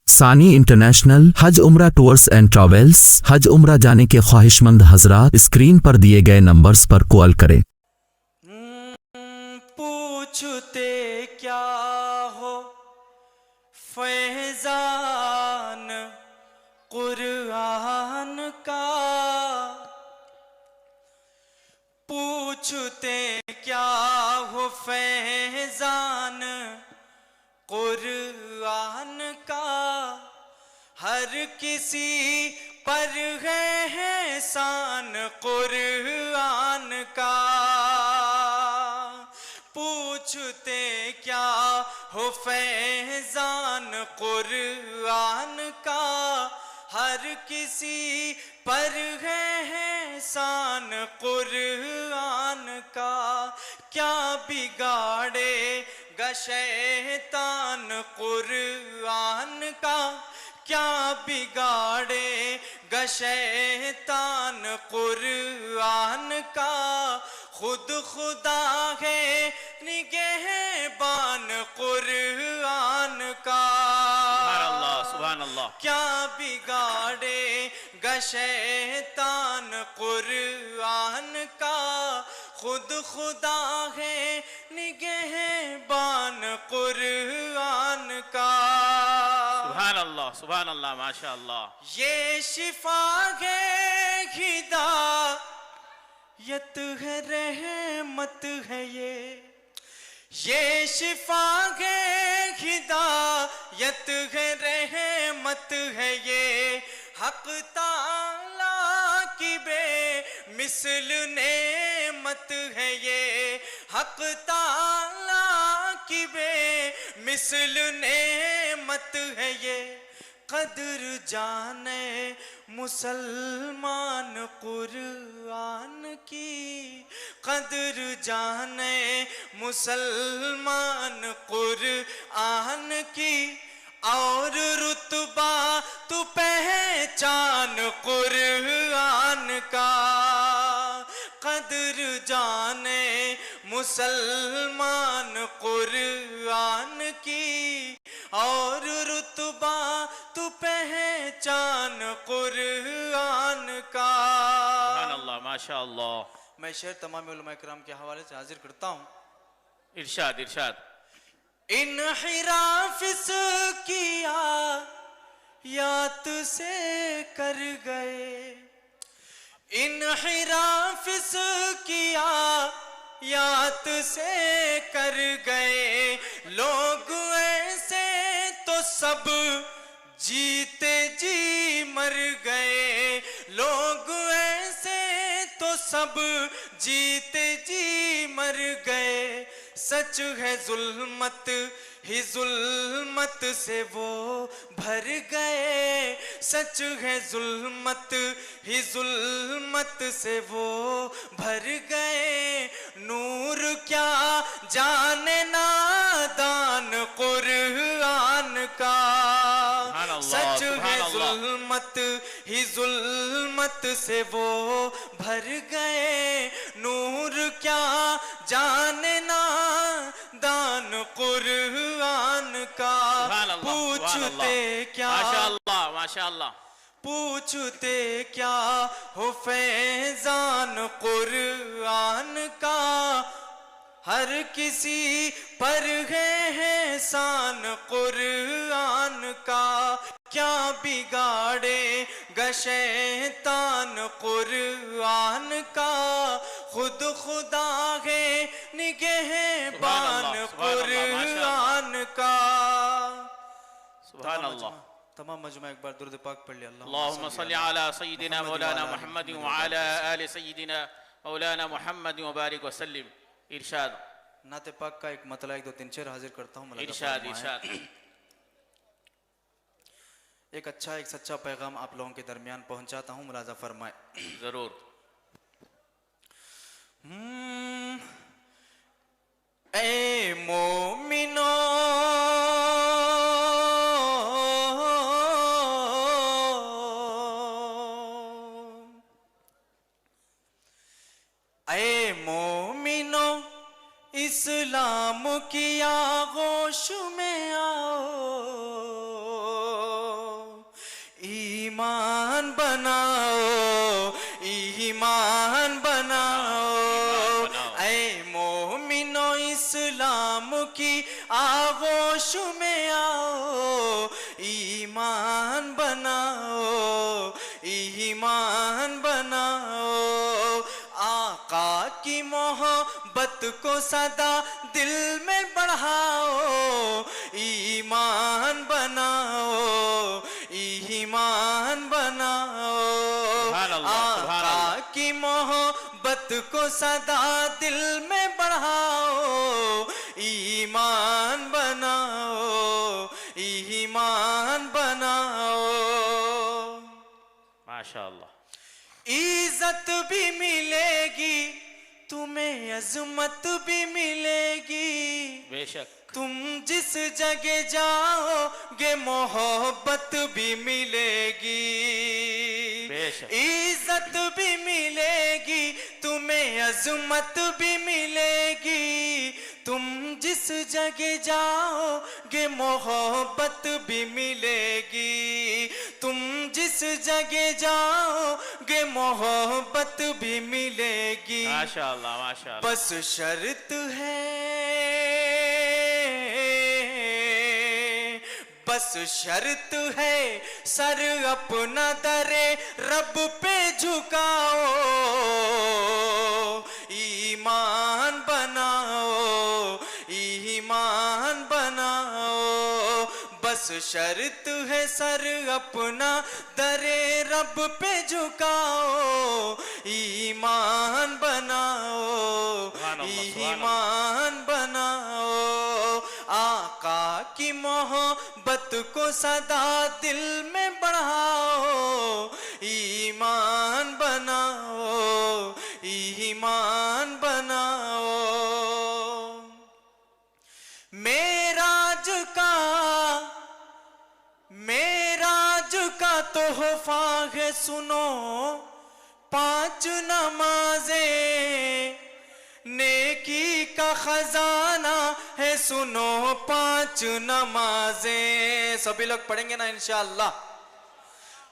ثانی انٹرنیشنل حج عمرہ tours and travels. حج عمرہ جانے کے خواہش مند حضرات اسکرین پر دیے گئے نمبرز پر کال کریں۔ پوچھتے کیا ہو فیضان قرآن کا، پوچھتے کیا ہو فیضان قرآن کا، ہر کسی پر ہے احسان قرآن کا۔ پوچھتے کیا ہو فیضان قرآن کا، ہر کسی پر ہے احسان قرآن کا۔ کیا بگاڑے گا شیطان قرآن کا، کیا بگاڑے گا شیطان قرآن کا، خود خدا ہے نگہبان قرآن کا۔ سبحان اللہ۔ کیا بگاڑے گا شیطان قرآن کا، خود خدا ہے نگہبان قرآن کا۔ سبحان اللہ سبحان اللہ ماشاء اللہ۔ یہ شفا ہے ہدایت ہے رحمت ہے یہ شفا ہے ہدایت ہے رحمت ہے یہ، حق تعالیٰ کی بے مثل نعمت ہے یہ، حق تعالیٰ کی بے مثل نعمت ہے یہ۔ قدر جانے مسلمان قرآن کی، قدر جانے مسلمان قرآن کی، اور رتبہ تو پہچان قرآن کا۔ قدر جانے مسلمان قرآن کی، اور رتبہ تو پہچان قرآن کا۔ سبحان اللہ ماشاء اللہ۔ میں شعر تمام علماء کرام کے حوالے سے حاضر کرتا ہوں۔ ارشاد ارشاد۔ انحراف اس کی آیات سے کر گئے، انحراف اس کی آیات سے کر گئے، لوگ ایسے تو سب جیتے جی مر گئے، لوگ ایسے تو سب جیتے جی مر گئے۔ سچ ہے ظلمت ہی ظلمت سے وہ بھر گئے، سچ ہے ظلمت ہی ظلمت سے وہ بھر گئے، نور کیا جانے نادان قرآن کا۔ سچ ہے ظلمت ہی ظلمت سے وہ بھر گئے، نور کیا جانے نادان قرآن کا۔ پوچھتے کیا ماشاء اللہ ماشاء اللہ، پوچھتے کیا ہو فیضان قرآن کا، ہر کسی پر ہے احسان قرآن کا۔ کیا بگاڑے گا شیطان قرآن کا، خود خدا ہے نگہبان قرآن کا۔ سبحان اللہ۔ تمام مجمع ایک بار درود پاک پڑھ لیا۔ اللہم صلی علی سیدنا مولانا محمد وعلی آل سیدنا مولانا محمد وبارک وسلم۔ ارشاد۔ نعت پاک کا ایک مطلع ایک دو تین شعر حاضر کرتا ہوں۔ ارشاد ارشاد۔ ایک اچھا ایک سچا پیغام آپ لوگوں کے درمیان پہنچاتا ہوں، ملاحظہ فرمائے۔ ضرور۔ اے مومنو اے مومنو اسلام کی آغوش میں آؤ، اسلام کی آغوش میں آؤ، ایمان بناؤ، ایمان بناؤ، آقا کی محبت کو سدا دل میں بڑھاؤ، ایمان بناؤ، ایمان بناؤ، سبحان اللہ، سبحان آقا اللہ۔ کی محبت کو سدا دل میں بڑھاؤ، ایمان بناؤ، ایمان بناؤ، ماشاءاللہ۔ عزت بھی ملے گی تمہیں، عظمت بھی ملے گی، بے شک، تم جس جگہ جاؤ گے محبت بھی ملے گی، بے شک، عزت بھی ملے گی تمہیں، عظمت بھی ملے گی، تم جس جگہ جاؤ گے محبت بھی ملے گی، تم جس جگہ جاؤ گے محبت بھی ملے گی، ماشاءاللہ، ماشاءاللہ۔ بس شرط ہے، بس شرط ہے، سر اپنا در رب پہ جھکاؤ، ایمان بناؤ، ایمان بناؤ، بس شرط ہے، سر اپنا در رب پہ جھکاؤ، ایمان بناؤ، سبحان اللہ، سبحان اللہ۔ ایمان بناؤ، آقا کی محبت کو سدا دل میں بڑھاؤ، ایمان بناؤ، ایمان بناؤ، معراج کا تحفہ ہے سنو، 5 نمازیں، نیکی کا خزانہ ہے سنو، 5 نمازیں، سبھی لوگ پڑھیں گے نا انشاءاللہ۔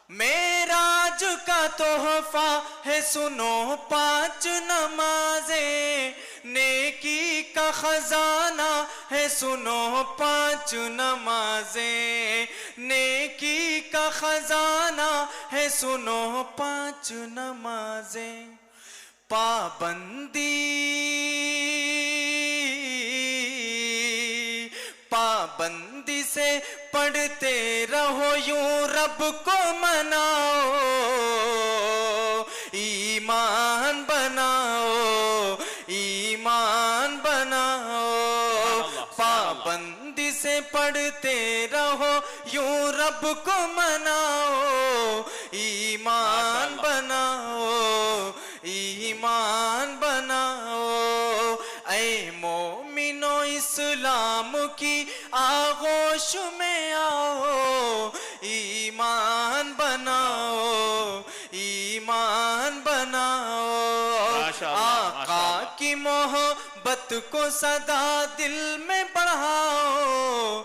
معراج کا تحفہ ہے سنو، 5 نمازیں، نیکی کا خزانہ ہے سنو، 5 نمازیں، نیکی کا خزانہ ہے سنو، 5 نمازیں، پابندی سے پڑھتے رہو، یوں رب کو مناؤ، ایمان بناؤ، ایمان بناؤ، پابندی سے پڑھتے رہو، یوں رب کو مناؤ، ایمان بناؤ، ایمان بناؤ، اے مومنو اسلام کی آغوش میں آؤ، ایمان بناؤ، ایمان بناؤ، آقا کی محبت کو سدا دل میں بڑھاؤ،